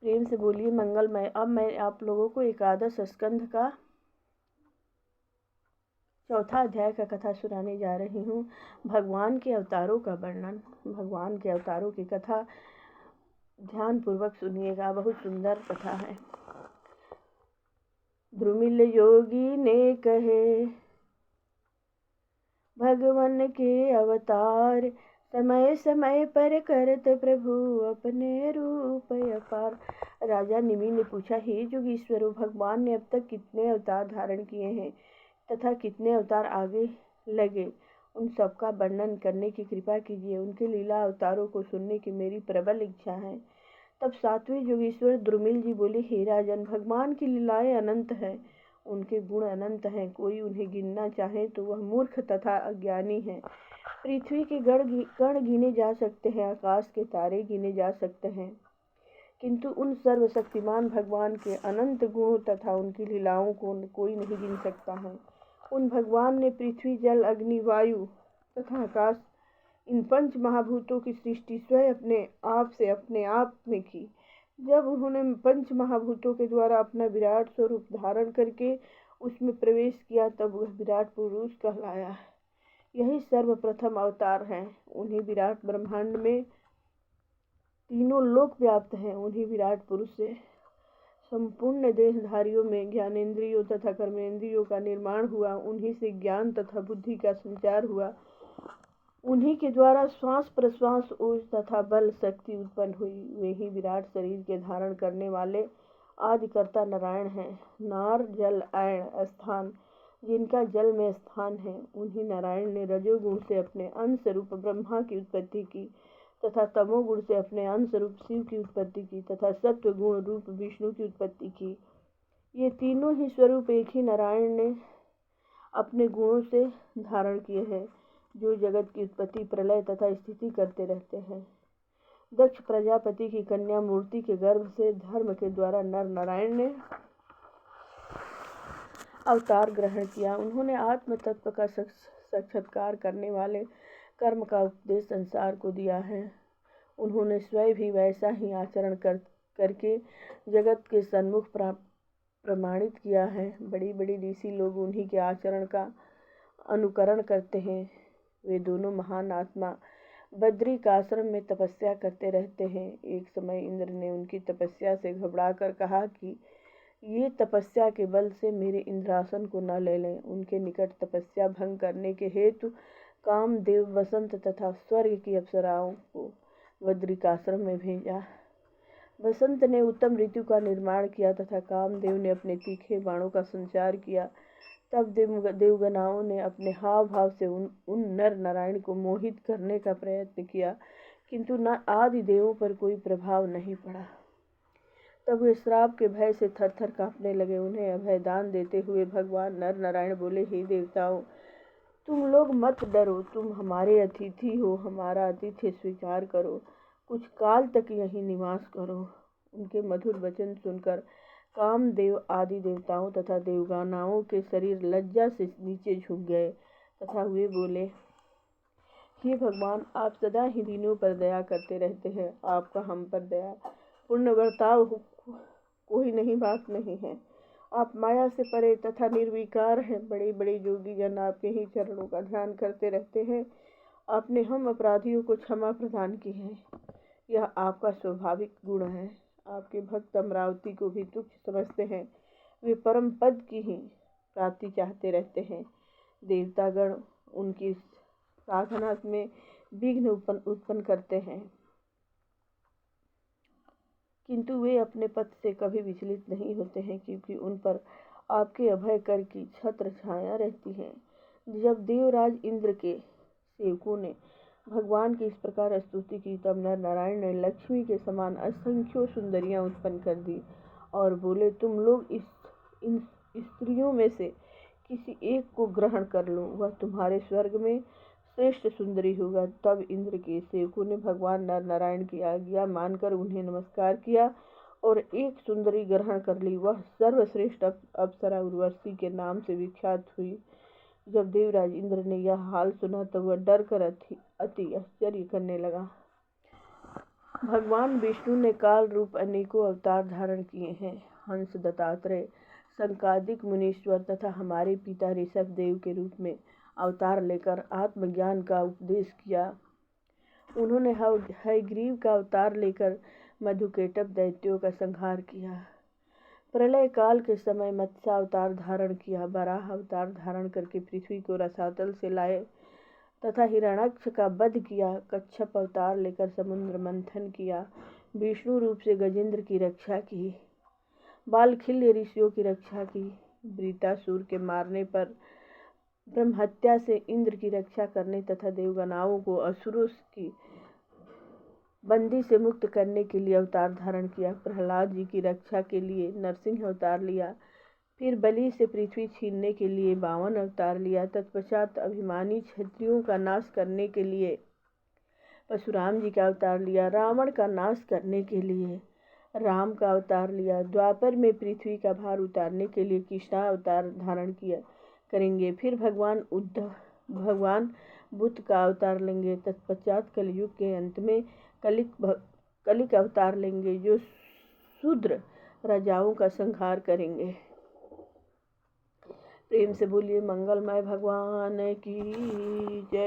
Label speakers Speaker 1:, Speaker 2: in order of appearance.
Speaker 1: प्रेम से बोलिए मंगलमय। अब मैं आप लोगों को एकादश स्कंध का चौथा अध्याय का कथा सुनाने जा रही हूँ। भगवान के अवतारों का वर्णन। भगवान के अवतारों की कथा ध्यान पूर्वक सुनिएगा, बहुत सुंदर कथा है। द्रुमिल योगी ने कहे, भगवान के अवतार समय समय पर करत प्रभु अपने रूप अपार। राजा निमि ने पूछा, हे जोगीश्वरों, भगवान ने अब तक कितने अवतार धारण किए हैं तथा कितने अवतार आगे लगे, उन सबका वर्णन करने की कृपा कीजिए। उनके लीला अवतारों को सुनने की मेरी प्रबल इच्छा है। तब सातवें योगीश्वर द्रुमिल जी बोले, हे राजन, भगवान की लीलाएं अनंत है, उनके गुण अनंत हैं। कोई उन्हें गिनना चाहे तो वह मूर्ख तथा अज्ञानी है। पृथ्वी के कण गिने जा सकते हैं, आकाश के तारे गिने जा सकते हैं, किंतु उन सर्वशक्तिमान भगवान के अनंत गुणों तथा उनकी लीलाओं को कोई नहीं गिन सकता है। उन भगवान ने पृथ्वी, जल, अग्नि, वायु तथा आकाश, इन पंच महाभूतों की सृष्टि स्वयं अपने आप में की। जब उन्होंने पंच महाभूतों के द्वारा अपना विराट स्वरूप धारण करके उसमें प्रवेश किया, तब वह विराट पुरुष कहलाया। यही सर्वप्रथम अवतार हैं। उन्हीं विराट ब्रह्मांड में तीनों लोक व्याप्त हैं। उन्हीं विराट पुरुष से संपूर्ण देहधारियों में ज्ञानेंद्रियों तथा कर्मेंद्रियों का निर्माण हुआ। उन्हीं से ज्ञान तथा बुद्धि का संचार हुआ। उन्हीं के द्वारा श्वास प्रश्वास, ओज तथा बल शक्ति उत्पन्न हुई। वे ही विराट शरीर के धारण करने वाले आदिकर्ता नारायण हैं। नार जल ऐण स्थान, जिनका जल में स्थान है, उन्हीं नारायण ने रजोगुण से अपने अंश रूप ब्रह्मा की उत्पत्ति की तथा तमोगुण से अपने अंश रूप शिव की उत्पत्ति की तथा सत्व गुण रूप विष्णु की उत्पत्ति की। ये तीनों ही स्वरूप एक ही नारायण ने अपने गुणों से धारण किए हैं, जो जगत की उत्पत्ति, प्रलय तथा स्थिति करते रहते हैं। दक्ष प्रजापति की कन्या मूर्ति के गर्भ से धर्म के द्वारा नर नारायण ने अवतार ग्रहण किया। उन्होंने आत्म तत्व का साक्षात्कार करने वाले कर्म का उपदेश संसार को दिया है। उन्होंने स्वयं भी वैसा ही आचरण करके जगत के सन्मुख प्रमाणित किया है। बड़ी बड़ी ऋषि लोग उन्हीं के आचरण का अनुकरण करते हैं। वे दोनों महान आत्मा बद्री का आश्रम में तपस्या करते रहते हैं। एक समय इंद्र ने उनकी तपस्या से घबराकर कहा कि ये तपस्या के बल से मेरे इंद्रासन को न ले लें। उनके निकट तपस्या भंग करने के हेतु कामदेव वसंत तथा स्वर्ग की अप्सराओं को बद्रिकाश्रम में भेजा। वसंत ने उत्तम ऋतु का निर्माण किया तथा कामदेव ने अपने तीखे बाणों का संचार किया। तब देवगणाओं ने अपने हाव भाव से उन नर नारायण को मोहित करने का प्रयत्न किया, किंतु न आदि देवों पर कोई प्रभाव नहीं पड़ा। तब वे श्राप के भय से थर-थर कांपने लगे। उन्हें अभय दान देते हुए भगवान नर नारायण बोले, हे देवताओं, तुम लोग मत डरो, तुम हमारे अतिथि हो, हमारा आतिथ्य स्वीकार करो, कुछ काल तक यहीं निवास करो। उनके मधुर वचन सुनकर कामदेव आदि देवताओं तथा देवगणाओं के शरीर लज्जा से नीचे झुक गए तथा वे बोले, हे भगवान, आप सदा ही दीनों पर दया करते रहते हैं। आपका हम पर दया पूर्ण बर्ताव कोई नहीं बात नहीं है। आप माया से परे तथा निर्विकार हैं। बड़े बड़े योगी जन आपके ही चरणों का ध्यान करते रहते हैं। आपने हम अपराधियों को क्षमा प्रदान की है, यह आपका स्वाभाविक गुण है। आपके भक्त अमरावती को भी तुच्छ समझते हैं। वे परम पद की ही प्राप्ति चाहते रहते हैं। देवतागण उनकी साधना में विघ्न उत्पन्न करते हैं, किंतु वे अपने पथ से कभी विचलित नहीं होते हैं, क्योंकि उन पर आपके अभय कर की छत्र छाया रहती है। जब देवराज इंद्र के सेवकों ने भगवान की इस प्रकार स्तुति की, तब नर नारायण ने लक्ष्मी के समान असंख्यों सुंदरियां उत्पन्न कर दी और बोले, तुम लोग इन स्त्रियों में से किसी एक को ग्रहण कर लो, वह तुम्हारे स्वर्ग में श्रेष्ठ सुंदरी होगा। तब इंद्र के सेवकों ने भगवान नर नारायण की आज्ञा मानकर उन्हें नमस्कार किया और एक सुंदरी ग्रहण कर ली। वह सर्वश्रेष्ठ अप्सरा उर्वशी के नाम से विख्यात हुई। जब देवराज इंद्र ने यह हाल सुना, तब वह डर कर अति आश्चर्य करने लगा। भगवान विष्णु ने काल रूप अनेकों अवतार धारण किए हैं। हंस, दत्तात्रेय, संकादिक मुनीश्वर तथा हमारे पिता ऋषभ देव के रूप में अवतार लेकर आत्मज्ञान का उपदेश किया। उन्होंने हयग्रीव का अवतार लेकर मधुकेटभ दैत्यों का संहार किया। प्रलय काल के समय मत्स्य अवतार धारण किया। वराह अवतार धारण करके पृथ्वी को रसातल से लाए तथा हिरण्याक्ष का वध किया। कच्छप अवतार लेकर समुद्र मंथन किया। विष्णु रूप से गजेंद्र की रक्षा की। बालखिल्य ऋषियों की रक्षा की। वृतासुर के मारने पर ब्रह्महत्या से इंद्र की रक्षा करने तथा देवगणाओं को असुरों की बंदी से मुक्त करने के लिए अवतार धारण किया। प्रहलाद जी की रक्षा के लिए नरसिंह अवतार लिया। फिर बलि से पृथ्वी छीनने के लिए वामन अवतार लिया। तत्पश्चात अभिमानी क्षत्रियों का नाश करने के लिए परशुराम जी का अवतार लिया। रावण का नाश करने के लिए राम का अवतार लिया। द्वापर में पृथ्वी का भार उतारने के लिए कृष्णा अवतार धारण किया करेंगे। फिर भगवान बुद्ध का अवतार लेंगे। तत्पश्चात कलयुग के अंत में कलिक अवतार लेंगे, जो शूद्र राजाओं का संहार करेंगे। प्रेम से बोलिए मंगलमय भगवान की जय।